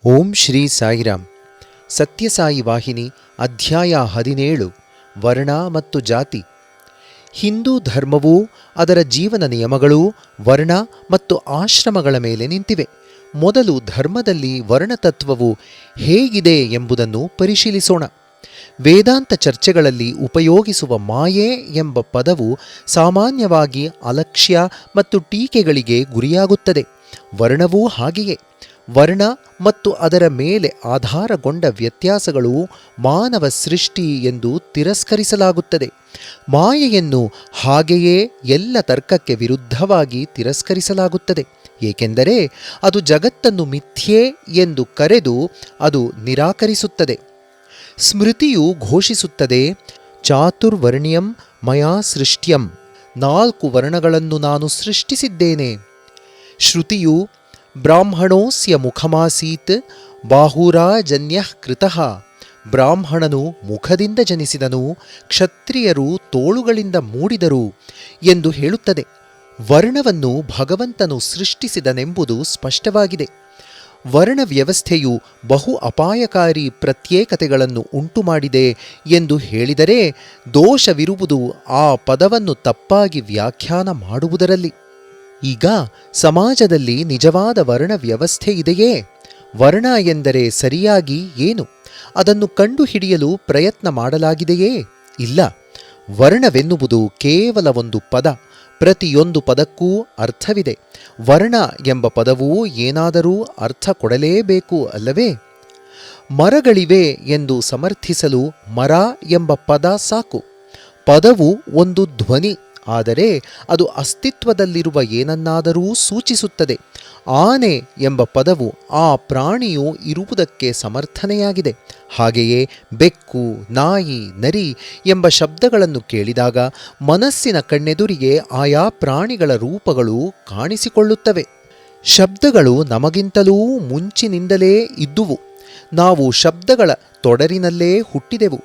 ಓಂ ಶ್ರೀ ಸಾಯಿರಾಮ್. ಸತ್ಯಸಾಯಿ ವಾಹಿನಿ ಅಧ್ಯಾಯ 17 ವರ್ಣ ಮತ್ತು ಜಾತಿ. ಹಿಂದೂ ಧರ್ಮವೂ ಅದರ ಜೀವನ ನಿಯಮಗಳೂ ವರ್ಣ ಮತ್ತು ಆಶ್ರಮಗಳ ಮೇಲೆ ನಿಂತಿವೆ. ಮೊದಲು ಧರ್ಮದಲ್ಲಿ ವರ್ಣತತ್ವವು ಹೇಗಿದೆ ಎಂಬುದನ್ನು ಪರಿಶೀಲಿಸೋಣ. ವೇದಾಂತ ಚರ್ಚೆಗಳಲ್ಲಿ ಉಪಯೋಗಿಸುವ ಮಾಯೆ ಎಂಬ ಪದವು ಸಾಮಾನ್ಯವಾಗಿ ಅಲಕ್ಷ್ಯ ಮತ್ತು ಟೀಕೆಗಳಿಗೆ ಗುರಿಯಾಗುತ್ತದೆ. ವರ್ಣವೂ ಹಾಗೆಯೇ. ವರ್ಣ ಮತ್ತು ಅದರ ಮೇಲೆ ಆಧಾರಗೊಂಡ ವ್ಯತ್ಯಾಸಗಳು ಮಾನವ ಸೃಷ್ಟಿ ಎಂದು ತಿರಸ್ಕರಿಸಲಾಗುತ್ತದೆ. ಮಾಯೆಯನ್ನು ಹಾಗೆಯೇ ಎಲ್ಲ ತರ್ಕಕ್ಕೆ ವಿರುದ್ಧವಾಗಿ ತಿರಸ್ಕರಿಸಲಾಗುತ್ತದೆ. ಏಕೆಂದರೆ ಅದು ಜಗತ್ತನ್ನು ಮಿಥ್ಯೆ ಎಂದು ಕರೆದು ಅದು ನಿರಾಕರಿಸುತ್ತದೆ. ಸ್ಮೃತಿಯು ಘೋಷಿಸುತ್ತದೆ, ಚಾತುರ್ವರ್ಣ್ಯಂ ಮಯಾ ಸೃಷ್ಟ್ಯಂ, 4 ವರ್ಣಗಳನ್ನು ನಾನು ಸೃಷ್ಟಿಸಿದ್ದೇನೆ. ಶ್ರುತಿಯು ಬ್ರಾಹ್ಮಣೋಸ್ಯ ಮುಖಮಾಸೀತ್ ಬಾಹುರಾಜನ್ಯಃ ಕೃತಃ, ಬ್ರಾಹ್ಮಣನು ಮುಖದಿಂದ ಜನಿಸಿದನು, ಕ್ಷತ್ರಿಯರು ತೋಳುಗಳಿಂದ ಮೂಡಿದರು ಎಂದು ಹೇಳುತ್ತದೆ. ವರ್ಣವನ್ನು ಭಗವಂತನು ಸೃಷ್ಟಿಸಿದನೆಂಬುದು ಸ್ಪಷ್ಟವಾಗಿದೆ. ವರ್ಣ ವ್ಯವಸ್ಥೆಯು ಬಹು ಅಪಾಯಕಾರಿ ಪ್ರತ್ಯೇಕತೆಗಳನ್ನು ಉಂಟುಮಾಡಿದೆ ಎಂದು ಹೇಳಿದರೆ ದೋಷವಿರುವುದು ಆ ಪದವನ್ನು ತಪ್ಪಾಗಿ ವ್ಯಾಖ್ಯಾನ ಮಾಡುವುದರಲ್ಲಿ. ಈಗ ಸಮಾಜದಲ್ಲಿ ನಿಜವಾದ ವರ್ಣ ವ್ಯವಸ್ಥೆ ಇದೆಯೇ? ವರ್ಣ ಎಂದರೆ ಸರಿಯಾಗಿ ಏನು? ಅದನ್ನು ಕಂಡುಹಿಡಿಯಲು ಪ್ರಯತ್ನ ಮಾಡಲಾಗಿದೆಯೇ? ಇಲ್ಲ. ವರ್ಣವೆನ್ನುವುದು ಕೇವಲ ಒಂದು ಪದ. ಪ್ರತಿಯೊಂದು ಪದಕ್ಕೂ ಅರ್ಥವಿದೆ. ವರ್ಣ ಎಂಬ ಪದವು ಏನಾದರೂ ಅರ್ಥ ಕೊಡಲೇಬೇಕು ಅಲ್ಲವೇ? ಮರಗಳಿವೆ ಎಂದು ಸಮರ್ಥಿಸಲು ಮರ ಎಂಬ ಪದ ಸಾಕು. ಪದವು ಒಂದು ಧ್ವನಿ, ಆದರೆ ಅದು ಅಸ್ತಿತ್ವದಲ್ಲಿರುವ ಏನನ್ನಾದರೂ ಸೂಚಿಸುತ್ತದೆ. ಆನೆ ಎಂಬ ಪದವು ಆ ಪ್ರಾಣಿಯು ಇರುವುದಕ್ಕೆ ಸಮರ್ಥನೆಯಾಗಿದೆ. ಹಾಗೆಯೇ ಬೆಕ್ಕು, ನಾಯಿ, ನರಿ ಎಂಬ ಶಬ್ದಗಳನ್ನು ಕೇಳಿದಾಗ ಮನಸ್ಸಿನ ಕಣ್ಣೆದುರಿಗೆ ಆಯಾ ಪ್ರಾಣಿಗಳ ರೂಪಗಳು ಕಾಣಿಸಿಕೊಳ್ಳುತ್ತವೆ. ಶಬ್ದಗಳು ನಮಗಿಂತಲೂ ಮುಂಚಿನಿಂದಲೇ ಇದ್ದುವು. ನಾವು ಶಬ್ದಗಳ ತೊಡರಿನಲ್ಲೇ ಹುಟ್ಟಿದೆವು.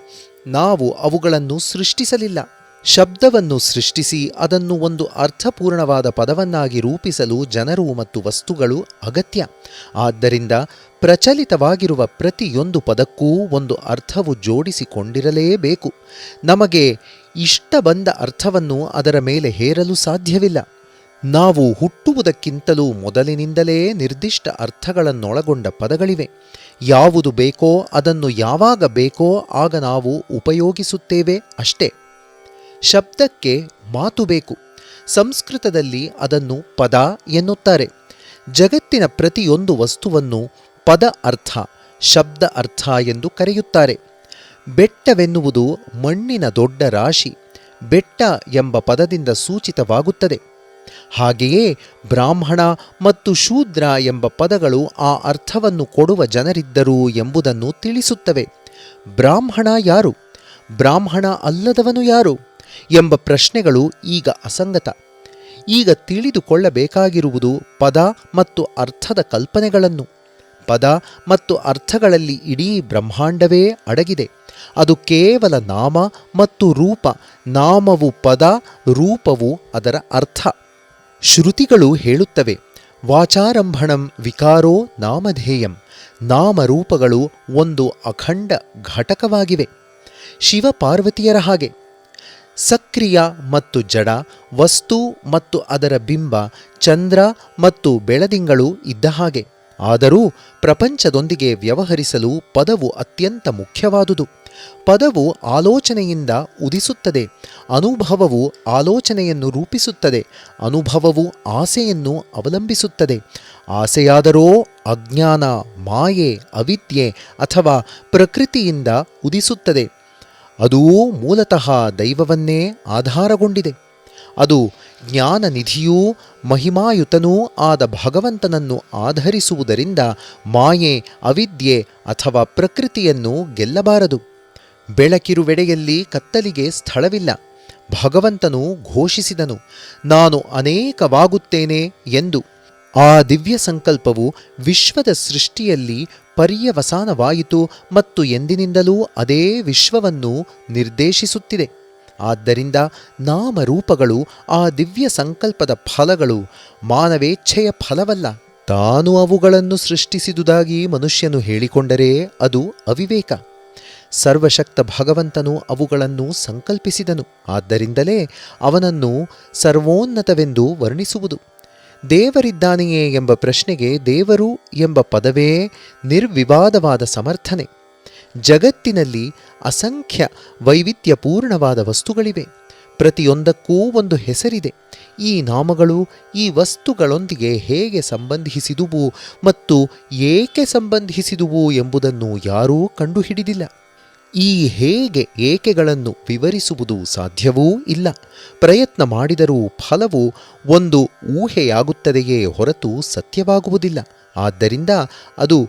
ನಾವು ಅವುಗಳನ್ನು ಸೃಷ್ಟಿಸಲಿಲ್ಲ. ಶಬ್ದವನ್ನು ಸೃಷ್ಟಿಸಿ ಅದನ್ನು ಒಂದು ಅರ್ಥಪೂರ್ಣವಾದ ಪದವನ್ನಾಗಿ ರೂಪಿಸಲು ಜನರು ಮತ್ತು ವಸ್ತುಗಳು ಅಗತ್ಯ. ಆದ್ದರಿಂದ ಪ್ರಚಲಿತವಾಗಿರುವ ಪ್ರತಿಯೊಂದು ಪದಕ್ಕೂ ಒಂದು ಅರ್ಥವು ಜೋಡಿಸಿಕೊಂಡಿರಲೇಬೇಕು. ನಮಗೆ ಇಷ್ಟ ಬಂದ ಅರ್ಥವನ್ನು ಅದರ ಮೇಲೆ ಹೇರಲು ಸಾಧ್ಯವಿಲ್ಲ. ನಾವು ಹುಟ್ಟುವುದಕ್ಕಿಂತಲೂ ಮೊದಲಿನಿಂದಲೇ ನಿರ್ದಿಷ್ಟ ಅರ್ಥಗಳನ್ನೊಳಗೊಂಡ ಪದಗಳಿವೆ. ಯಾವುದು ಬೇಕೋ ಅದನ್ನು ಯಾವಾಗ ಬೇಕೋ ಆಗ ನಾವು ಉಪಯೋಗಿಸುತ್ತೇವೆ ಅಷ್ಟೇ. ಶಬ್ದಕ್ಕೆ ಮಾತು ಬೇಕು. ಸಂಸ್ಕೃತದಲ್ಲಿ ಅದನ್ನು ಪದ ಎನ್ನುತ್ತಾರೆ. ಜಗತ್ತಿನ ಪ್ರತಿಯೊಂದು ವಸ್ತುವನ್ನು ಪದ ಅರ್ಥ, ಶಬ್ದ ಅರ್ಥ ಎಂದು ಕರೆಯುತ್ತಾರೆ. ಬೆಟ್ಟವೆನ್ನುವುದು ಮಣ್ಣಿನ ದೊಡ್ಡ ರಾಶಿ. ಬೆಟ್ಟ ಎಂಬ ಪದದಿಂದ ಸೂಚಿತವಾಗುತ್ತದೆ. ಹಾಗೆಯೇ ಬ್ರಾಹ್ಮಣ ಮತ್ತು ಶೂದ್ರ ಎಂಬ ಪದಗಳು ಆ ಅರ್ಥವನ್ನು ಕೊಡುವ ಜನರಿದ್ದರು ಎಂಬುದನ್ನು ತಿಳಿಸುತ್ತವೆ. ಬ್ರಾಹ್ಮಣ ಯಾರು? ಬ್ರಾಹ್ಮಣ ಅಲ್ಲದವನು ಯಾರು? ಎಂಬ ಪ್ರಶ್ನೆಗಳು ಈಗ ಅಸಂಗತ. ಈಗ ತಿಳಿದುಕೊಳ್ಳಬೇಕಾಗಿರುವುದು ಪದ ಮತ್ತು ಅರ್ಥದ ಕಲ್ಪನೆಗಳನ್ನು. ಪದ ಮತ್ತು ಅರ್ಥಗಳಲ್ಲಿ ಇಡೀ ಬ್ರಹ್ಮಾಂಡವೇ ಅಡಗಿದೆ. ಅದು ಕೇವಲ ನಾಮ ಮತ್ತು ರೂಪ. ನಾಮವು ಪದ, ರೂಪವು ಅದರ ಅರ್ಥ. ಶ್ರುತಿಗಳು ಹೇಳುತ್ತವೆ, ವಾಚಾರಂಭಣಂ ವಿಕಾರೋ ನಾಮಧೇಯಂ. ನಾಮರೂಪಗಳು ಒಂದು ಅಖಂಡ ಘಟಕವಾಗಿವೆ. ಶಿವಪಾರ್ವತಿಯರ ಹಾಗೆ. ಸಕ್ರಿಯ ಮತ್ತು ಜಡ, ವಸ್ತು ಮತ್ತು ಅದರ ಬಿಂಬ, ಚಂದ್ರ ಮತ್ತು ಬೆಳದಿಂಗಳು ಇದ್ದ ಹಾಗೆ. ಆದರೂ ಪ್ರಪಂಚದೊಂದಿಗೆ ವ್ಯವಹರಿಸಲು ಪದವು ಅತ್ಯಂತ ಮುಖ್ಯವಾದುದು. ಪದವು ಆಲೋಚನೆಯಿಂದ ಉದಿಸುತ್ತದೆ. ಅನುಭವವು ಆಲೋಚನೆಯನ್ನು ರೂಪಿಸುತ್ತದೆ. ಅನುಭವವು ಆಸೆಯನ್ನು ಅವಲಂಬಿಸುತ್ತದೆ. ಆಸೆಯಾದರೋ ಅಜ್ಞಾನ, ಮಾಯೆ, ಅವಿದ್ಯೆ ಅಥವಾ ಪ್ರಕೃತಿಯಿಂದ ಉದಿಸುತ್ತದೆ. ಅದೂ ಮೂಲತಃ ದೈವವನ್ನೇ ಆಧಾರಗೊಂಡಿದೆ. ಅದು ಜ್ಞಾನನಿಧಿಯೂ ಮಹಿಮಾಯುತನೂ ಆದ ಭಗವಂತನನ್ನು ಆಧರಿಸುವುದರಿಂದ ಮಾಯೆ, ಅವಿದ್ಯೆ ಅಥವಾ ಪ್ರಕೃತಿಯನ್ನು ಗೆಲ್ಲಬಾರದು. ಬೆಳಕಿರುವೆಡೆಯಲ್ಲಿ ಕತ್ತಲಿಗೆ ಸ್ಥಳವಿಲ್ಲ. ಭಗವಂತನು ಘೋಷಿಸಿದನು, ನಾನು ಅನೇಕವಾಗುತ್ತೇನೆ ಎಂದು. ಆ ದಿವ್ಯ ಸಂಕಲ್ಪವು ವಿಶ್ವದ ಸೃಷ್ಟಿಯಲ್ಲಿ ಪರ್ಯವಸಾನವಾಯಿತು ಮತ್ತು ಎಂದಿನಿಂದಲೂ ಅದೇ ವಿಶ್ವವನ್ನು ನಿರ್ದೇಶಿಸುತ್ತಿದೆ. ಆದ್ದರಿಂದ ನಾಮರೂಪಗಳು ಆ ದಿವ್ಯ ಸಂಕಲ್ಪದ ಫಲಗಳು, ಮಾನವೇಚ್ಛೆಯ ಫಲವಲ್ಲ. ತಾನು ಅವುಗಳನ್ನು ಸೃಷ್ಟಿಸಿದುದಾಗಿ ಮನುಷ್ಯನು ಹೇಳಿಕೊಂಡರೆ ಅದು ಅವಿವೇಕ. ಸರ್ವಶಕ್ತ ಭಗವಂತನು ಅವುಗಳನ್ನು ಸಂಕಲ್ಪಿಸಿದನು. ಆದ್ದರಿಂದಲೇ ಅವನನ್ನು ಸರ್ವೋನ್ನತವೆಂದು ವರ್ಣಿಸುವುದು. ದೇವರಿದ್ದಾನೆಯೇ ಎಂಬ ಪ್ರಶ್ನೆಗೆ ದೇವರು ಎಂಬ ಪದವೇ ನಿರ್ವಿವಾದವಾದ ಸಮರ್ಥನೆ. ಜಗತ್ತಿನಲ್ಲಿ ಅಸಂಖ್ಯ ವೈವಿಧ್ಯಪೂರ್ಣವಾದ ವಸ್ತುಗಳಿವೆ. ಪ್ರತಿಯೊಂದಕ್ಕೂ ಒಂದು ಹೆಸರಿದೆ. ಈ ನಾಮಗಳು ಈ ವಸ್ತುಗಳೊಂದಿಗೆ ಹೇಗೆ ಸಂಬಂಧಿಸಿದುವು ಮತ್ತು ಏಕೆ ಸಂಬಂಧಿಸಿದುವು ಎಂಬುದನ್ನು ಯಾರೂ ಕಂಡುಹಿಡಿದಿಲ್ಲ. ಈ ಹೇಗೆ ಏಕೆಗಳನ್ನು ವಿವರಿಸುವುದು ಸಾಧ್ಯವೂ ಇಲ್ಲ. ಪ್ರಯತ್ನ ಮಾಡಿದರೂ ಫಲವು ಒಂದು ಊಹೆಯಾಗುತ್ತದೆಯೇ ಹೊರತು ಸತ್ಯವಾಗುವುದಿಲ್ಲ. ಆದ್ದರಿಂದ ಅದು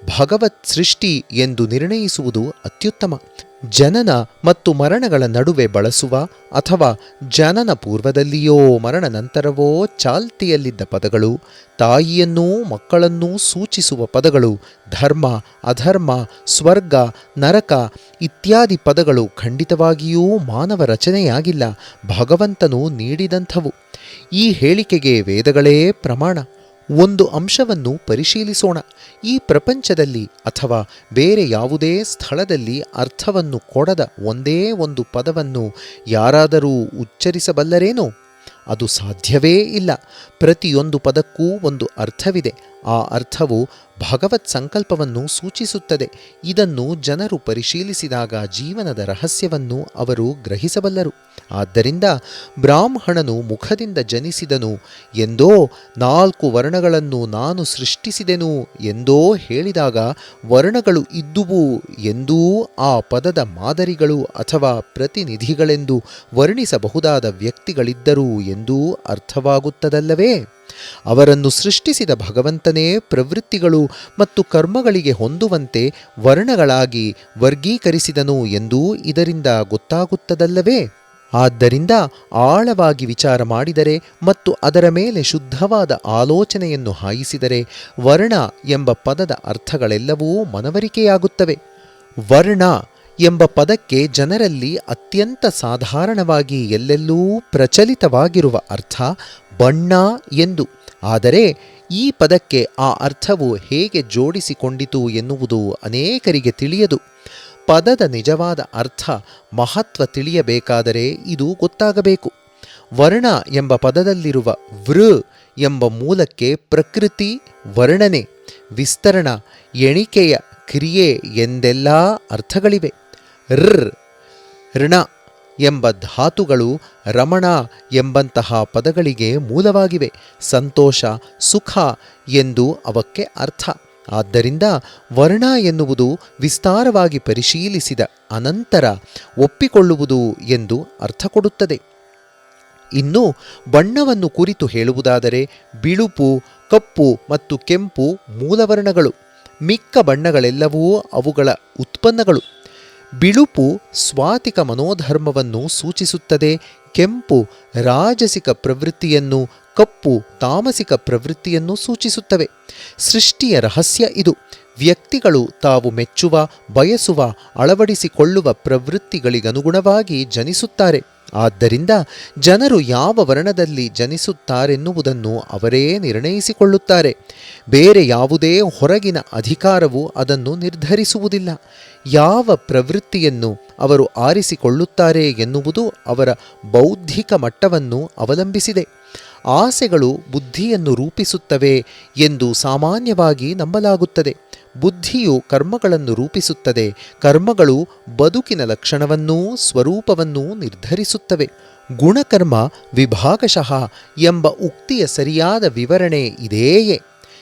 ಭಗವತ್ ಸೃಷ್ಟಿ ಎಂದು ನಿರ್ಣಯಿಸುವುದು ಅತ್ಯುತ್ತಮ. ಜನನ ಮತ್ತು ಮರಣಗಳ ನಡುವೆ ಬಳಸುವ ಅಥವಾ ಜನನ ಪೂರ್ವದಲ್ಲಿಯೋ ಮರಣ ನಂತರವೋ ಚಾಲ್ತಿಯಲ್ಲಿದ್ದ ಪದಗಳು, ತಾಯಿಯನ್ನೂ ಮಕ್ಕಳನ್ನೂ ಸೂಚಿಸುವ ಪದಗಳು, ಧರ್ಮ, ಅಧರ್ಮ, ಸ್ವರ್ಗ, ನರಕ ಇತ್ಯಾದಿ ಪದಗಳು ಖಂಡಿತವಾಗಿಯೂ ಮಾನವ ರಚನೆಯಾಗಿಲ್ಲ, ಭಗವಂತನು ನೀಡಿದಂಥವು. ಈ ಹೇಳಿಕೆಗೆ ವೇದಗಳೇ ಪ್ರಮಾಣ. ಒಂದು ಅಂಶವನ್ನು ಪರಿಶೀಲಿಸೋಣ. ಈ ಪ್ರಪಂಚದಲ್ಲಿ ಅಥವಾ ಬೇರೆ ಯಾವುದೇ ಸ್ಥಳದಲ್ಲಿ ಅರ್ಥವನ್ನು ಕೊಡದ ಒಂದೇ ಒಂದು ಪದವನ್ನು ಯಾರಾದರೂ ಉಚ್ಚರಿಸಬಲ್ಲರೇನೋ? ಅದು ಸಾಧ್ಯವೇ ಇಲ್ಲ. ಪ್ರತಿಯೊಂದು ಪದಕ್ಕೂ ಒಂದು ಅರ್ಥವಿದೆ. ಆ ಅರ್ಥವು ಭಗವತ್ ಸಂಕಲ್ಪವನ್ನು ಸೂಚಿಸುತ್ತದೆ. ಇದನ್ನು ಜನರು ಪರಿಶೀಲಿಸಿದಾಗ ಜೀವನದ ರಹಸ್ಯವನ್ನು ಅವರು ಗ್ರಹಿಸಬಲ್ಲರು. ಆದ್ದರಿಂದ ಬ್ರಾಹ್ಮಣನು ಮುಖದಿಂದ ಜನಿಸಿದನು ಎಂದೋ 4 ವರ್ಣಗಳನ್ನು ನಾನು ಸೃಷ್ಟಿಸಿದೆನು ಎಂದೋ ಹೇಳಿದಾಗ ವರ್ಣಗಳು ಇದ್ದುವು ಎಂದೂ ಆ ಪದದ ಮಾದರಿಗಳು ಅಥವಾ ಪ್ರತಿನಿಧಿಗಳೆಂದು ವರ್ಣಿಸಬಹುದಾದ ವ್ಯಕ್ತಿಗಳಿದ್ದರು ಎಂದೂ ಅರ್ಥವಾಗುತ್ತದಲ್ಲವೇ? ಅವರನ್ನು ಸೃಷ್ಟಿಸಿದ ಭಗವಂತನೇ ಪ್ರವೃತ್ತಿಗಳು ಮತ್ತು ಕರ್ಮಗಳಿಗೆ ಹೊಂದುವಂತೆ ವರ್ಣಗಳಾಗಿ ವರ್ಗೀಕರಿಸಿದನು ಎಂದೂ ಇದರಿಂದ ಗೊತ್ತಾಗುತ್ತದಲ್ಲವೇ? ಆದ್ದರಿಂದ ಆಳವಾಗಿ ವಿಚಾರ ಮಾಡಿದರೆ ಮತ್ತು ಅದರ ಮೇಲೆ ಶುದ್ಧವಾದ ಆಲೋಚನೆಯನ್ನು ಹಾಯಿಸಿದರೆ ವರ್ಣ ಎಂಬ ಪದದ ಅರ್ಥಗಳೆಲ್ಲವೂ ಮನವರಿಕೆಯಾಗುತ್ತವೆ. ವರ್ಣ ಎಂಬ ಪದಕ್ಕೆ ಜನರಲ್ಲಿ ಅತ್ಯಂತ ಸಾಧಾರಣವಾಗಿ ಎಲ್ಲೆಲ್ಲೂ ಪ್ರಚಲಿತವಾಗಿರುವ ಅರ್ಥ ಬಣ್ಣ ಎಂದು. ಆದರೆ ಈ ಪದಕ್ಕೆ ಆ ಅರ್ಥವು ಹೇಗೆ ಜೋಡಿಸಿಕೊಂಡಿತು ಎನ್ನುವುದು ಅನೇಕರಿಗೆ ತಿಳಿಯದು. ಪದದ ನಿಜವಾದ ಅರ್ಥ ಮಹತ್ವ ತಿಳಿಯಬೇಕಾದರೆ ಇದು ಗೊತ್ತಾಗಬೇಕು. ವರ್ಣ ಎಂಬ ಪದದಲ್ಲಿರುವ ವೃ ಎಂಬ ಮೂಲಕ್ಕೆ ಪ್ರಕೃತಿ, ವರ್ಣನೆ, ವಿಸ್ತರಣ, ಎಣಿಕೆಯ ಕ್ರಿಯೆ ಎಂದೆಲ್ಲ ಅರ್ಥಗಳಿವೆ. ಋಣ ಎಂಬ ಧಾತುಗಳು ರಮಣ ಎಂಬಂತಹ ಪದಗಳಿಗೆ ಮೂಲವಾಗಿವೆ. ಸಂತೋಷ, ಸುಖ ಎಂದು ಅವಕ್ಕೆ ಅರ್ಥ. ಆದ್ದರಿಂದ ವರ್ಣ ಎನ್ನುವುದು ವಿಸ್ತಾರವಾಗಿ ಪರಿಶೀಲಿಸಿದ ಅನಂತರ ಒಪ್ಪಿಕೊಳ್ಳುವುದು ಎಂದು ಅರ್ಥ ಕೊಡುತ್ತದೆ. ಇನ್ನು ಬಣ್ಣವನ್ನು ಕುರಿತು ಹೇಳುವುದಾದರೆ ಬಿಳುಪು, ಕಪ್ಪು ಮತ್ತು ಕೆಂಪು ಮೂಲವರ್ಣಗಳು. ಮಿಕ್ಕ ಬಣ್ಣಗಳೆಲ್ಲವೂ ಅವುಗಳ ಉತ್ಪನ್ನಗಳು. ಬಿಳುಪು ಸ್ವಾತಿಕ ಮನೋಧರ್ಮವನ್ನು ಸೂಚಿಸುತ್ತದೆ. ಕೆಂಪು ರಾಜಸಿಕ ಪ್ರವೃತ್ತಿಯನ್ನು, ಕಪ್ಪು ತಾಮಸಿಕ ಪ್ರವೃತ್ತಿಯನ್ನು ಸೂಚಿಸುತ್ತವೆ. ಸೃಷ್ಟಿಯ ರಹಸ್ಯ ಇದು. ವ್ಯಕ್ತಿಗಳು ತಾವು ಮೆಚ್ಚುವ, ಬಯಸುವ, ಅಳವಡಿಸಿಕೊಳ್ಳುವ ಪ್ರವೃತ್ತಿಗಳಿಗನುಗುಣವಾಗಿ ಜನಿಸುತ್ತಾರೆ. ಆದ್ದರಿಂದ ಜನರು ಯಾವ ವರ್ಣದಲ್ಲಿ ಜನಿಸುತ್ತಾರೆನ್ನುವುದನ್ನು ಅವರೇ ನಿರ್ಣಯಿಸಿಕೊಳ್ಳುತ್ತಾರೆ. ಬೇರೆ ಯಾವುದೇ ಹೊರಗಿನ ಅಧಿಕಾರವು ಅದನ್ನು ನಿರ್ಧರಿಸುವುದಿಲ್ಲ. ಯಾವ ಪ್ರವೃತ್ತಿಯನ್ನು ಅವರು ಆರಿಸಿಕೊಳ್ಳುತ್ತಾರೆ ಎನ್ನುವುದು ಅವರ ಬೌದ್ಧಿಕ ಮಟ್ಟವನ್ನು ಅವಲಂಬಿಸಿದೆ. ಆಸೆಗಳು ಬುದ್ಧಿಯನ್ನು ರೂಪಿಸುತ್ತವೆ ಎಂದು ಸಾಮಾನ್ಯವಾಗಿ ನಂಬಲಾಗುತ್ತದೆ. ಬುದ್ಧಿಯು ಕರ್ಮಗಳನ್ನು ರೂಪಿಸುತ್ತದೆ. ಕರ್ಮಗಳು ಬದುಕಿನ ಲಕ್ಷಣವನ್ನೂ ಸ್ವರೂಪವನ್ನೂ ನಿರ್ಧರಿಸುತ್ತವೆ. ಗುಣಕರ್ಮ ವಿಭಾಗಶಃ ಎಂಬ ಉಕ್ತಿಯ ಸರಿಯಾದ ವಿವರಣೆ ಇದೇಯೇ.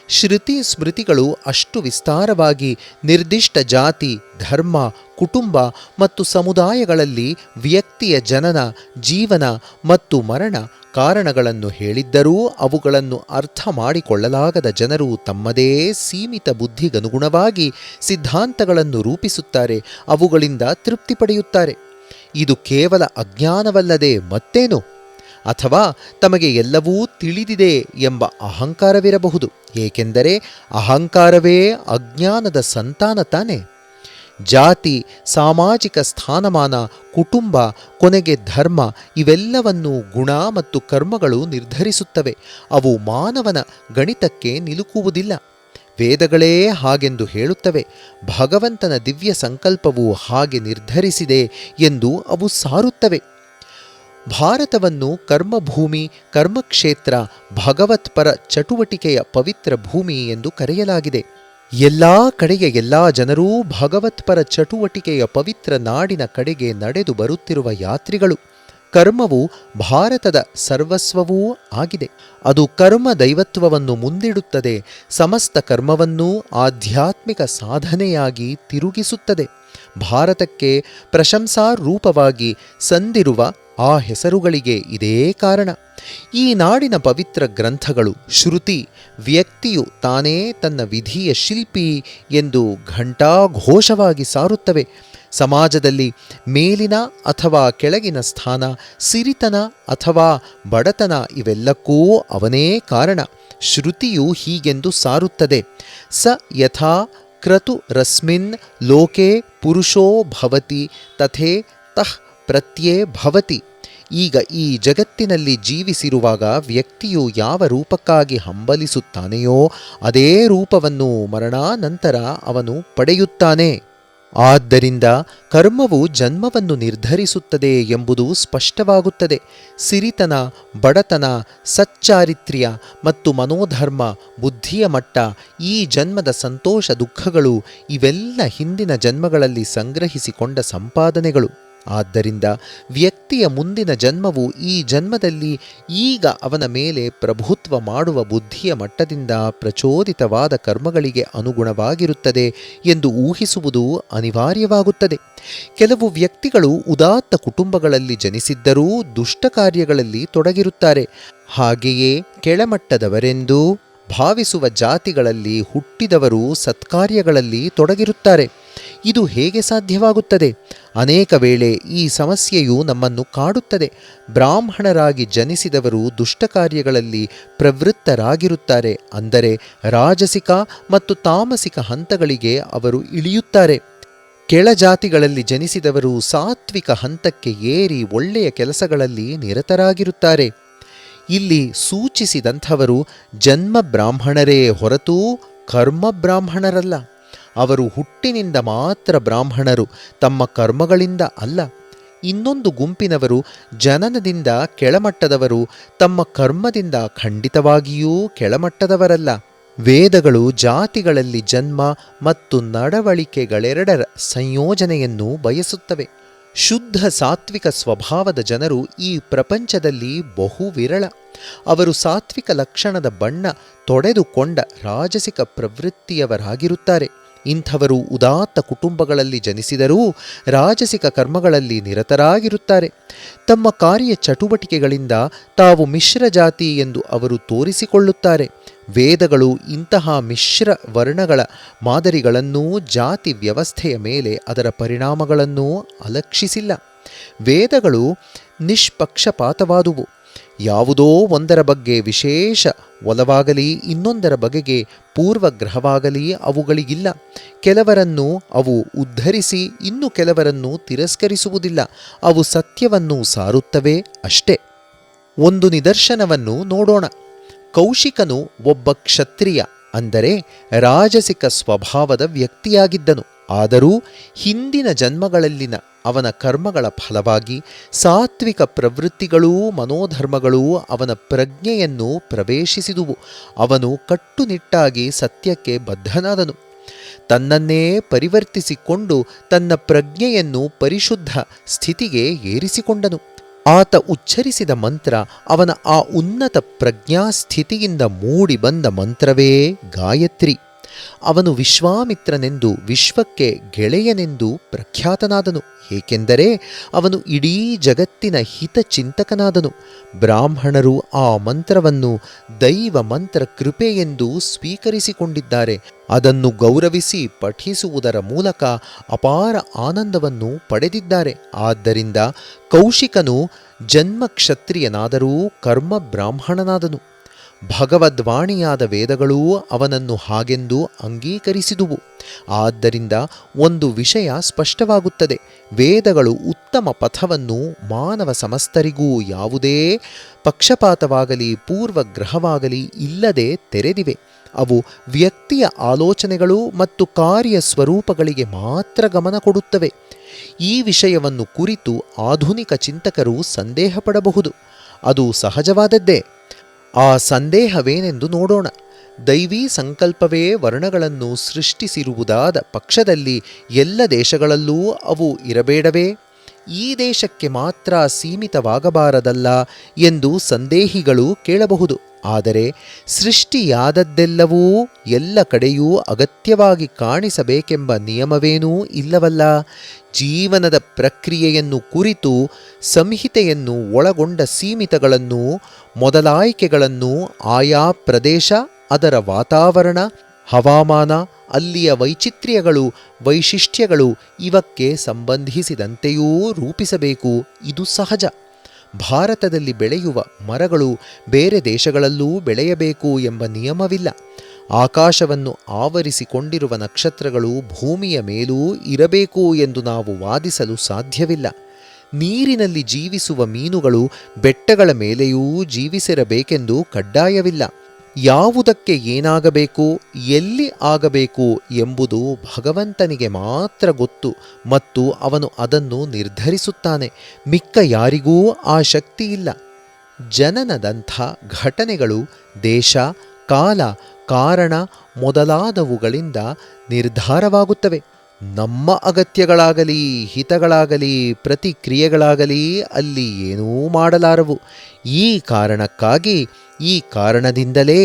ಶ್ರುತಿ ಸ್ಮೃತಿಗಳು ಅಷ್ಟು ವಿಸ್ತಾರವಾಗಿ ನಿರ್ದಿಷ್ಟ ಜಾತಿ, ಧರ್ಮ, ಕುಟುಂಬ ಮತ್ತು ಸಮುದಾಯಗಳಲ್ಲಿ ವ್ಯಕ್ತಿಯ ಜನನ, ಜೀವನ ಮತ್ತು ಮರಣ ಕಾರಣಗಳನ್ನು ಹೇಳಿದ್ದರೂ ಅವುಗಳನ್ನು ಅರ್ಥ ಮಾಡಿಕೊಳ್ಳಲಾಗದ ಜನರು ತಮ್ಮದೇ ಸೀಮಿತ ಬುದ್ಧಿಗನುಗುಣವಾಗಿ ಸಿದ್ಧಾಂತಗಳನ್ನು ರೂಪಿಸುತ್ತಾರೆ, ಅವುಗಳಿಂದ ತೃಪ್ತಿ ಪಡೆಯುತ್ತಾರೆ. ಇದು ಕೇವಲ ಅಜ್ಞಾನವಲ್ಲದೆ ಮತ್ತೇನು? ಅಥವಾ ತಮಗೆ ಎಲ್ಲವೂ ತಿಳಿದಿದೆ ಎಂಬ ಅಹಂಕಾರವಿರಬಹುದು. ಏಕೆಂದರೆ ಅಹಂಕಾರವೇ ಅಜ್ಞಾನದ ಸಂತಾನ ತಾನೆ. ಜಾತಿ, ಸಾಮಾಜಿಕ ಸ್ಥಾನಮಾನ, ಕುಟುಂಬ, ಕೊನೆಗೆ ಧರ್ಮ ಇವೆಲ್ಲವನ್ನೂ ಗುಣ ಮತ್ತು ಕರ್ಮಗಳು ನಿರ್ಧರಿಸುತ್ತವೆ. ಅವು ಮಾನವನ ಗಣಿತಕ್ಕೆ ನಿಲುಕುವುದಿಲ್ಲ. ವೇದಗಳೇ ಹಾಗೆಂದು ಹೇಳುತ್ತವೆ. ಭಗವಂತನ ದಿವ್ಯ ಸಂಕಲ್ಪವು ಹಾಗೆ ನಿರ್ಧರಿಸಿದೆ ಎಂದು ಅವು ಸಾರುತ್ತವೆ. ಭಾರತವನ್ನು ಕರ್ಮಭೂಮಿ, ಕರ್ಮಕ್ಷೇತ್ರ, ಭಗವತ್ಪರ ಚಟುವಟಿಕೆಯ ಪವಿತ್ರ ಭೂಮಿ ಎಂದು ಕರೆಯಲಾಗಿದೆ. ಎಲ್ಲಾ ಕಡೆಯ ಎಲ್ಲಾ ಜನರೂ ಭಗವತ್ಪರ ಚಟುವಟಿಕೆಯ ಪವಿತ್ರ ನಾಡಿನ ಕಡೆಗೆ ನಡೆದು ಬರುತ್ತಿರುವ ಯಾತ್ರಿಗಳು. ಕರ್ಮವು ಭಾರತದ ಸರ್ವಸ್ವವೂ ಆಗಿದೆ. ಅದು ಕರ್ಮ ದೈವತ್ವವನ್ನು ಮುಂದಿಡುತ್ತದೆ. ಸಮಸ್ತ ಕರ್ಮವನ್ನೂ ಆಧ್ಯಾತ್ಮಿಕ ಸಾಧನೆಯಾಗಿ ತಿರುಗಿಸುತ್ತದೆ. ಭಾರತಕ್ಕೆ ಪ್ರಶಂಸಾರೂಪವಾಗಿ ಸಂದಿರುವ ಆ ಹೆಸರುಗಳಿಗೆ ಇದೇ ಕಾರಣ. ಈ ನಾಡಿನ ಪವಿತ್ರ ಗ್ರಂಥಗಳು, ಶ್ರುತಿ, ವ್ಯಕ್ತಿಯು ತಾನೇ ತನ್ನ ವಿಧಿಯ ಶಿಲ್ಪಿ ಎಂದು ಘಂಟಾಘೋಷವಾಗಿ ಸಾರುತ್ತವೆ. ಸಮಾಜದಲ್ಲಿ ಮೇಲಿನ ಅಥವಾ ಕೆಳಗಿನ ಸ್ಥಾನ, ಸಿರಿತನ ಅಥವಾ ಬಡತನ ಇವೆಲ್ಲಕ್ಕೂ ಅವನೇ ಕಾರಣ. ಶ್ರುತಿಯು ಹೀಗೆಂದು ಸಾರುತ್ತದೆ: ಸ ಯಥಾ ಕ್ರತು ರಸ್ಮಿನ್ ಲೋಕೆ ಪುರುಷೋ ಭವತಿ ತಥೇ ತಃ ಪ್ರತ್ಯೇ ಭವತಿ. ಈಗ ಈ ಜಗತ್ತಿನಲ್ಲಿ ಜೀವಿಸಿರುವಾಗ ವ್ಯಕ್ತಿಯು ಯಾವ ರೂಪಕ್ಕಾಗಿ ಹಂಬಲಿಸುತ್ತಾನೆಯೋ ಅದೇ ರೂಪವನ್ನು ಮರಣಾನಂತರ ಅವನು ಪಡೆಯುತ್ತಾನೆ. ಆದ್ದರಿಂದ ಕರ್ಮವು ಜನ್ಮವನ್ನು ನಿರ್ಧರಿಸುತ್ತದೆ ಎಂಬುದು ಸ್ಪಷ್ಟವಾಗುತ್ತದೆ. ಸಿರಿತನ, ಬಡತನ, ಸಚ್ಚಾರಿತ್ರ್ಯ ಮತ್ತು ಮನೋಧರ್ಮ, ಬುದ್ಧಿಯ ಮಟ್ಟ, ಈ ಜನ್ಮದ ಸಂತೋಷ ದುಃಖಗಳು ಇವೆಲ್ಲ ಹಿಂದಿನ ಜನ್ಮಗಳಲ್ಲಿ ಸಂಗ್ರಹಿಸಿಕೊಂಡ ಸಂಪಾದನೆಗಳು. ಆದ್ದರಿಂದ ವ್ಯಕ್ತಿಯ ಮುಂದಿನ ಜನ್ಮವು ಈ ಜನ್ಮದಲ್ಲಿ ಈಗ ಅವನ ಮೇಲೆ ಪ್ರಭುತ್ವ ಮಾಡುವ ಬುದ್ಧಿಯ ಮಟ್ಟದಿಂದ ಪ್ರಚೋದಿತವಾದ ಕರ್ಮಗಳಿಗೆ ಅನುಗುಣವಾಗಿರುತ್ತದೆ ಎಂದು ಊಹಿಸುವುದು ಅನಿವಾರ್ಯವಾಗುತ್ತದೆ. ಕೆಲವು ವ್ಯಕ್ತಿಗಳು ಉದಾತ್ತ ಕುಟುಂಬಗಳಲ್ಲಿ ಜನಿಸಿದ್ದರೂ ದುಷ್ಟ ಕಾರ್ಯಗಳಲ್ಲಿ ತೊಡಗಿರುತ್ತಾರೆ. ಹಾಗೆಯೇ ಕೆಳಮಟ್ಟದವರೆಂದು ಭಾವಿಸುವ ಜಾತಿಗಳಲ್ಲಿ ಹುಟ್ಟಿದವರು ಸತ್ಕಾರ್ಯಗಳಲ್ಲಿ ತೊಡಗಿರುತ್ತಾರೆ. ಇದು ಹೇಗೆ ಸಾಧ್ಯವಾಗುತ್ತದೆ? ಅನೇಕ ವೇಳೆ ಈ ಸಮಸ್ಯೆಯು ನಮ್ಮನ್ನು ಕಾಡುತ್ತದೆ. ಬ್ರಾಹ್ಮಣರಾಗಿ ಜನಿಸಿದವರು ದುಷ್ಟ ಕಾರ್ಯಗಳಲ್ಲಿ ಪ್ರವೃತ್ತರಾಗಿರುತ್ತಾರೆ. ಅಂದರೆ ರಾಜಸಿಕ ಮತ್ತು ತಾಮಸಿಕ ಹಂತಗಳಿಗೆ ಅವರು ಇಳಿಯುತ್ತಾರೆ. ಕೆಳಜಾತಿಗಳಲ್ಲಿ ಜನಿಸಿದವರು ಸಾತ್ವಿಕ ಹಂತಕ್ಕೆ ಏರಿ ಒಳ್ಳೆಯ ಕೆಲಸಗಳಲ್ಲಿ ನಿರತರಾಗಿರುತ್ತಾರೆ. ಇಲ್ಲಿ ಸೂಚಿಸಿದಂಥವರು ಜನ್ಮ ಬ್ರಾಹ್ಮಣರೇ ಹೊರತು ಕರ್ಮ ಬ್ರಾಹ್ಮಣರಲ್ಲ. ಅವರು ಹುಟ್ಟಿನಿಂದ ಮಾತ್ರ ಬ್ರಾಹ್ಮಣರು, ತಮ್ಮ ಕರ್ಮಗಳಿಂದ ಅಲ್ಲ. ಇನ್ನೊಂದು ಗುಂಪಿನವರು ಜನನದಿಂದ ಕೆಳಮಟ್ಟದವರು, ತಮ್ಮ ಕರ್ಮದಿಂದ ಖಂಡಿತವಾಗಿಯೂ ಕೆಳಮಟ್ಟದವರಲ್ಲ. ವೇದಗಳು ಜಾತಿಗಳಲ್ಲಿ ಜನ್ಮ ಮತ್ತು ನಡವಳಿಕೆಗಳೆರಡರ ಸಂಯೋಜನೆಯನ್ನು ಬಯಸುತ್ತವೆ. ಶುದ್ಧ ಸಾತ್ವಿಕ ಸ್ವಭಾವದ ಜನರು ಈ ಪ್ರಪಂಚದಲ್ಲಿ ಬಹು ವಿರಳ. ಅವರು ಸಾತ್ವಿಕ ಲಕ್ಷಣದ ಬಣ್ಣ ತೊಡೆದುಕೊಂಡ ರಾಜಸಿಕ ಪ್ರವೃತ್ತಿಯವರಾಗಿರುತ್ತಾರೆ. ಇಂಥವರು ಉದಾತ್ತ ಕುಟುಂಬಗಳಲ್ಲಿ ಜನಿಸಿದರೂ ರಾಜಸಿಕ ಕರ್ಮಗಳಲ್ಲಿ ನಿರತರಾಗಿರುತ್ತಾರೆ. ತಮ್ಮ ಕಾರ್ಯ ಚಟುವಟಿಕೆಗಳಿಂದ ತಾವು ಮಿಶ್ರ ಜಾತಿ ಎಂದು ಅವರು ತೋರಿಸಿಕೊಳ್ಳುತ್ತಾರೆ. ವೇದಗಳು ಇಂತಹ ಮಿಶ್ರ ವರ್ಣಗಳ ಮಾದರಿಗಳನ್ನೂ ಜಾತಿ ವ್ಯವಸ್ಥೆಯ ಮೇಲೆ ಅದರ ಪರಿಣಾಮಗಳನ್ನೂ ಅಲಕ್ಷಿಸಿಲ್ಲ. ವೇದಗಳು ನಿಷ್ಪಕ್ಷಪಾತವಾದುವು. ಯಾವುದೋ ಒಂದರ ಬಗ್ಗೆ ವಿಶೇಷ ಒಲವಾಗಲಿ ಇನ್ನೊಂದರ ಬಗೆಗೆ ಪೂರ್ವಗ್ರಹವಾಗಲಿ ಅವುಗಳಿಗಿಲ್ಲ. ಕೆಲವರನ್ನು ಅವು ಉದ್ಧರಿಸಿ ಇನ್ನು ಕೆಲವರನ್ನು ತಿರಸ್ಕರಿಸುವುದಿಲ್ಲ. ಅವು ಸತ್ಯವನ್ನು ಸಾರುತ್ತವೆ ಅಷ್ಟೇ. ಒಂದು ನಿದರ್ಶನವನ್ನು ನೋಡೋಣ. ಕೌಶಿಕನು ಒಬ್ಬ ಕ್ಷತ್ರಿಯ, ಅಂದರೆ ರಾಜಸಿಕ ಸ್ವಭಾವದ ವ್ಯಕ್ತಿಯಾಗಿದ್ದನು. ಆದರೂ ಹಿಂದಿನ ಜನ್ಮಗಳಲ್ಲಿನ ಅವನ ಕರ್ಮಗಳ ಫಲವಾಗಿ ಸಾತ್ವಿಕ ಪ್ರವೃತ್ತಿಗಳೂ ಮನೋಧರ್ಮಗಳೂ ಅವನ ಪ್ರಜ್ಞೆಯನ್ನು ಪ್ರವೇಶಿಸಿದುವು. ಅವನು ಕಟ್ಟುನಿಟ್ಟಾಗಿ ಸತ್ಯಕ್ಕೆ ಬದ್ಧನಾದನು. ತನ್ನನ್ನೇ ಪರಿವರ್ತಿಸಿಕೊಂಡು ತನ್ನ ಪ್ರಜ್ಞೆಯನ್ನು ಪರಿಶುದ್ಧ ಸ್ಥಿತಿಗೆ ಏರಿಸಿಕೊಂಡನು. ಆತ ಉಚ್ಚರಿಸಿದ ಮಂತ್ರ ಅವನ ಆ ಉನ್ನತ ಪ್ರಜ್ಞಾಸ್ಥಿತಿಯಿಂದ ಮೂಡಿ ಬಂದ ಮಂತ್ರವೇ ಗಾಯತ್ರಿ. ಅವನು ವಿಶ್ವಾಮಿತ್ರನೆಂದು, ವಿಶ್ವಕ್ಕೆ ಗೆಳೆಯನೆಂದು ಪ್ರಖ್ಯಾತನಾದನು. ಏಕೆಂದರೆ ಅವನು ಇಡೀ ಜಗತ್ತಿನ ಹಿತಚಿಂತಕನಾದನು. ಬ್ರಾಹ್ಮಣರು ಆ ಮಂತ್ರವನ್ನು ದೈವ ಮಂತ್ರ ಕೃಪೆಯೆಂದು ಸ್ವೀಕರಿಸಿಕೊಂಡಿದ್ದಾರೆ. ಅದನ್ನು ಗೌರವಿಸಿ ಪಠಿಸುವುದರ ಮೂಲಕ ಅಪಾರ ಆನಂದವನ್ನು ಪಡೆದಿದ್ದಾರೆ. ಆದ್ದರಿಂದ ಕೌಶಿಕನು ಜನ್ಮ ಕ್ಷತ್ರಿಯನಾದರೂ ಕರ್ಮ ಬ್ರಾಹ್ಮಣನಾದನು. ಭಗವದ್ವಾಣಿಯಾದ ವೇದಗಳೂ ಅವನನ್ನು ಹಾಗೆಂದು ಅಂಗೀಕರಿಸಿದುವು. ಆದ್ದರಿಂದ ಒಂದು ವಿಷಯ ಸ್ಪಷ್ಟವಾಗುತ್ತದೆ: ವೇದಗಳು ಉತ್ತಮ ಪಥವನ್ನು ಮಾನವ ಸಮಸ್ತರಿಗೂ ಯಾವುದೇ ಪಕ್ಷಪಾತವಾಗಲಿ ಪೂರ್ವಗ್ರಹವಾಗಲಿ ಇಲ್ಲದೆ ತೆರೆದಿವೆ. ಅವು ವ್ಯಕ್ತಿಯ ಆಲೋಚನೆಗಳು ಮತ್ತು ಕಾರ್ಯ ಸ್ವರೂಪಗಳಿಗೆ ಮಾತ್ರ ಗಮನ ಕೊಡುತ್ತವೆ. ಈ ವಿಷಯವನ್ನು ಕುರಿತು ಆಧುನಿಕ ಚಿಂತಕರು ಸಂದೇಹ ಪಡಬಹುದು. ಅದು ಸಹಜವಾದದ್ದೇ. ಆ ಸಂದೇಹವೇನೆಂದು ನೋಡೋಣ. ದೈವೀ ಸಂಕಲ್ಪವೇ ವರ್ಣಗಳನ್ನು ಸೃಷ್ಟಿಸಿರುವುದಾದ ಪಕ್ಷದಲ್ಲಿ ಎಲ್ಲ ದೇಶಗಳಲ್ಲೂ ಅವು ಇರಬೇಡವೇ? ಈ ದೇಶಕ್ಕೆ ಮಾತ್ರ ಸೀಮಿತವಾಗಬಾರದಲ್ಲ ಎಂದು ಸಂದೇಹಿಗಳು ಕೇಳಬಹುದು. ಆದರೆ ಸೃಷ್ಟಿಯಾದದ್ದೆಲ್ಲವೂ ಎಲ್ಲ ಕಡೆಯೂ ಅಗತ್ಯವಾಗಿ ಕಾಣಿಸಬೇಕೆಂಬ ನಿಯಮವೇನೂ ಇಲ್ಲವಲ್ಲ. ಜೀವನದ ಪ್ರಕ್ರಿಯೆಯನ್ನು ಕುರಿತು ಸಂಹಿತೆಯನ್ನು ಒಳಗೊಂಡ ಸೀಮಿತಗಳನ್ನು, ಮೊದಲಾಯ್ಕೆಗಳನ್ನು ಆಯಾ ಪ್ರದೇಶ, ಅದರ ವಾತಾವರಣ, ಹವಾಮಾನ, ಅಲ್ಲಿಯ ವೈಚಿತ್ರ್ಯಗಳು, ವೈಶಿಷ್ಟ್ಯಗಳು ಇವಕ್ಕೆ ಸಂಬಂಧಿಸಿದಂತೆಯೂ ರೂಪಿಸಬೇಕು. ಇದು ಸಹಜ. ಭಾರತದಲ್ಲಿ ಬೆಳೆಯುವ ಮರಗಳು ಬೇರೆ ದೇಶಗಳಲ್ಲೂ ಬೆಳೆಯಬೇಕು ಎಂಬ ನಿಯಮವಿಲ್ಲ. ಆಕಾಶವನ್ನು ಆವರಿಸಿಕೊಂಡಿರುವ ನಕ್ಷತ್ರಗಳು ಭೂಮಿಯ ಮೇಲೂ ಇರಬೇಕು ಎಂದು ನಾವು ವಾದಿಸಲು ಸಾಧ್ಯವಿಲ್ಲ. ನೀರಿನಲ್ಲಿ ಜೀವಿಸುವ ಮೀನುಗಳು ಬೆಟ್ಟಗಳ ಮೇಲೆಯೂ ಜೀವಿಸಿರಬೇಕೆಂದು ಕಡ್ಡಾಯವಿಲ್ಲ. ಯಾವುದಕ್ಕೆ ಏನಾಗಬೇಕು, ಎಲ್ಲಿ ಆಗಬೇಕು ಎಂಬುದು ಭಗವಂತನಿಗೆ ಮಾತ್ರ ಗೊತ್ತು ಮತ್ತು ಅವನು ಅದನ್ನು ನಿರ್ಧರಿಸುತ್ತಾನೆ. ಮಿಕ್ಕ ಯಾರಿಗೂ ಆ ಶಕ್ತಿಯಿಲ್ಲ. ಜನನದಂಥ ಘಟನೆಗಳು ದೇಶ, ಕಾಲ, ಕಾರಣ ಮೊದಲಾದವುಗಳಿಂದ ನಿರ್ಧಾರವಾಗುತ್ತವೆ. ನಮ್ಮ ಅಗತ್ಯಗಳಾಗಲಿ ಹಿತಗಳಾಗಲಿ ಪ್ರತಿಕ್ರಿಯೆಗಳಾಗಲಿ ಅಲ್ಲಿ ಏನೂ ಮಾಡಲಾರವು. ಈ ಕಾರಣಕ್ಕಾಗಿ, ಈ ಕಾರಣದಿಂದಲೇ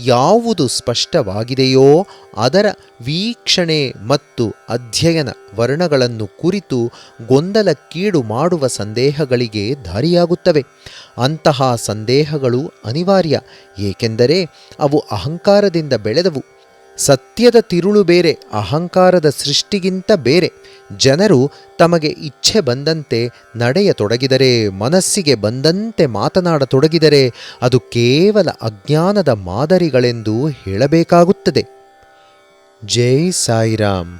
ಯಾವುದು ಸ್ಪಷ್ಟವಾಗಿದೆಯೋ ಅದರ ವೀಕ್ಷಣೆ ಮತ್ತು ಅಧ್ಯಯನ ವರ್ಣಗಳನ್ನು ಕುರಿತು ಗೊಂದಲಕ್ಕೀಡು ಮಾಡುವ ಸಂದೇಹಗಳಿಗೆ ದಾರಿಯಾಗುತ್ತವೆ. ಅಂತಹ ಸಂದೇಹಗಳು ಅನಿವಾರ್ಯ, ಏಕೆಂದರೆ ಅವು ಅಹಂಕಾರದಿಂದ ಬೆಳೆದವು. ಸತ್ಯದ ತಿರುಳು ಬೇರೆ, ಅಹಂಕಾರದ ಸೃಷ್ಟಿಗಿಂತ ಬೇರೆ. ಜನರು ತಮಗೆ ಇಚ್ಛೆ ಬಂದಂತೆ ನಡೆಯತೊಡಗಿದರೆ, ಮನಸ್ಸಿಗೆ ಬಂದಂತೆ ಮಾತನಾಡತೊಡಗಿದರೆ ಅದು ಕೇವಲ ಅಜ್ಞಾನದ ಮಾದರಿಗಳೆಂದು ಹೇಳಬೇಕಾಗುತ್ತದೆ. ಜೈ ಸಾಯಿರಾಮ್.